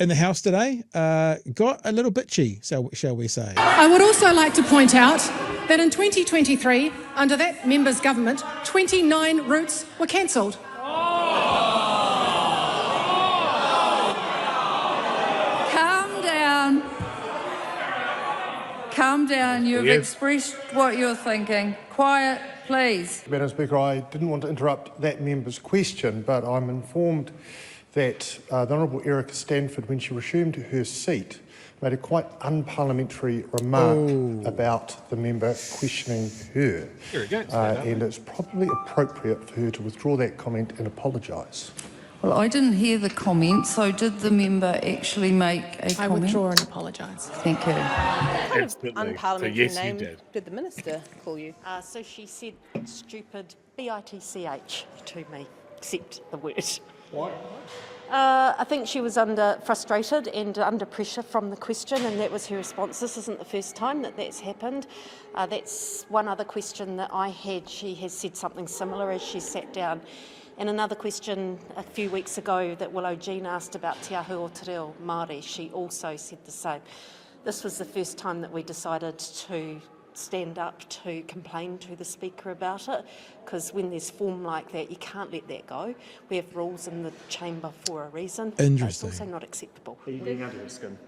in the House today got a little bitchy, shall we say. I would also like to point out that in 2023, under that member's government, 29 routes were cancelled. Calm down. You've expressed what you're thinking. Quiet, please. Madam Speaker, I didn't want to interrupt that member's question, but I'm informed that the Honourable Erica Stanford, when she resumed her seat, made a quite unparliamentary remark about the member questioning her. And it's probably appropriate for her to withdraw that comment and apologise. Well, I didn't hear the comment, so did the member actually make a comment? I withdraw and apologise. Thank you. What kind of unparliamentary name did the Minister call you? So she said stupid, B-I-T-C-H, to me, accept the word. Why? I think she was frustrated and under pressure from the question, and that was her response. This isn't the first time that that's happened. That's one other question that I had. She has said something similar as she sat down. And another question a few weeks ago that Willow Jean asked about Te Ahu o Te Reo Māori, she also said the same. This was the first time that we decided to stand up to complain to the Speaker about it, because when there's form like that, you can't let that go. We have rules in the chamber for a reason. Interesting. It's also not acceptable. Are you getting under her skin?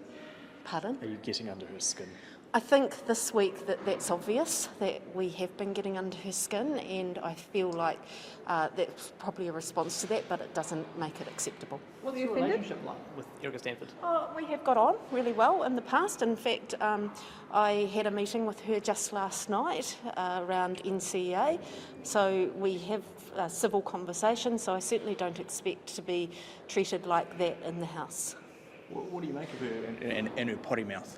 Pardon? Are you getting under her skin? I think this week that's obvious, that we have been getting under her skin, and I feel like that's probably a response to that, but it doesn't make it acceptable. What's your relationship like with Erica Stanford? We have got on really well in the past. In fact, I had a meeting with her just last night around NCEA, so we have a civil conversation, so I certainly don't expect to be treated like that in the House. What do you make of her and her potty mouth?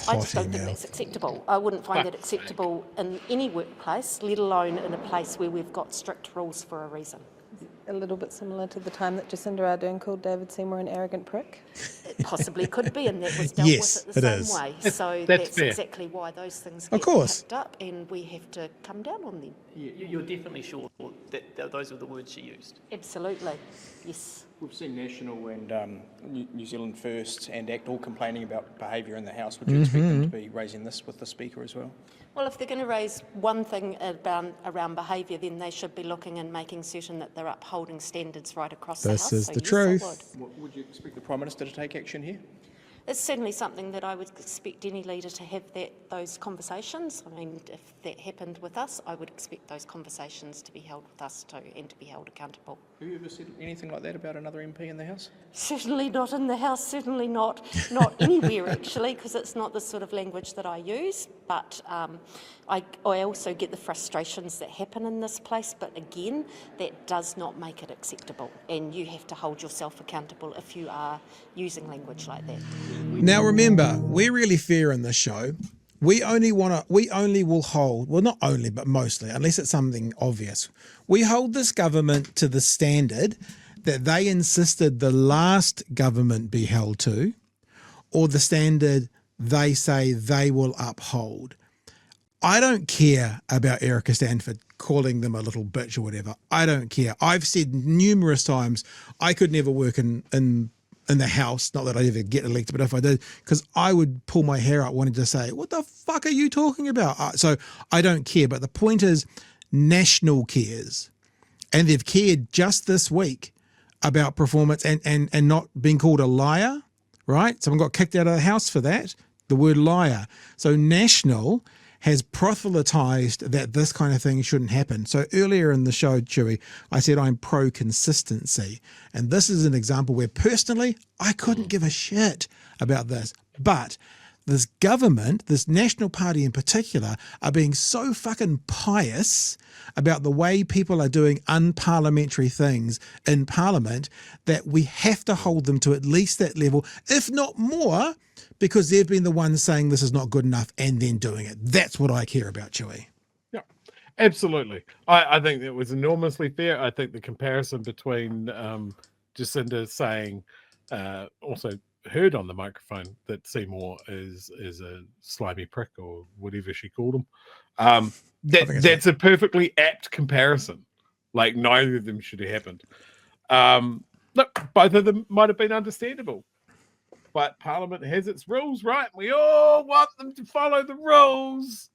I just don't think that's acceptable. I wouldn't find that acceptable in any workplace, let alone in a place where we've got strict rules for a reason. A little bit similar to the time that Jacinda Ardern called David Seymour an arrogant prick? It possibly could be, and that was dealt with it the same way. So that's exactly why those things get picked up, and we have to come down on them. You're definitely sure that those were the words she used? Absolutely, yes. We've seen National and New Zealand First and ACT all complaining about behaviour in the House. Would you expect them to be raising this with the Speaker as well? Well, if they're going to raise one thing around behaviour, then they should be looking and making certain that they're upholding standards right across the House. This is so the yes, truth. Would you expect the Prime Minister to take action here? It's certainly something that I would expect any leader to have those conversations. I mean, if that happened with us, I would expect those conversations to be held with us too, and to be held accountable. Have you ever said anything like that about another MP in the House? Certainly not in the House, certainly not anywhere actually, because it's not the sort of language that I use. But I also get the frustrations that happen in this place, but again, that does not make it acceptable, and you have to hold yourself accountable if you are using language like that. Now remember, we're really fair in this show. We only will hold, well, not only, but mostly, unless it's something obvious, we hold this government to the standard that they insisted the last government be held to, or the standard they say they will uphold. I don't care about Erica Stanford calling them a little bitch or whatever. I don't care. I've said numerous times I could never work in the House, not that I'd ever get elected, but if I did, because I would pull my hair out wanting to say, what the fuck are you talking about? So I don't care. But the point is, National cares. And they've cared just this week about performance and not being called a liar, right? Someone got kicked out of the House for that, the word liar. So National has proselytised that this kind of thing shouldn't happen. So earlier in the show, Chewy, I said I'm pro-consistency. And this is an example where personally, I couldn't give a shit about this. But this government, this National Party in particular, are being so fucking pious about the way people are doing unparliamentary things in Parliament that we have to hold them to at least that level, if not more, because they've been the ones saying this is not good enough and then doing it. That's what I care about, Chewy. Yeah, absolutely. I think it was enormously fair. I think the comparison between Jacinda saying, also heard on the microphone, that Seymour is a slimy prick or whatever she called him. That's a perfectly apt comparison. Like, neither of them should have happened. Look, both of them might have been understandable. but Parliament has its rules, right? We all want them to follow the rules.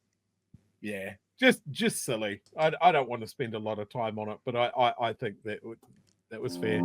Yeah, just silly. I don't want to spend a lot of time on it, but I think that was fair.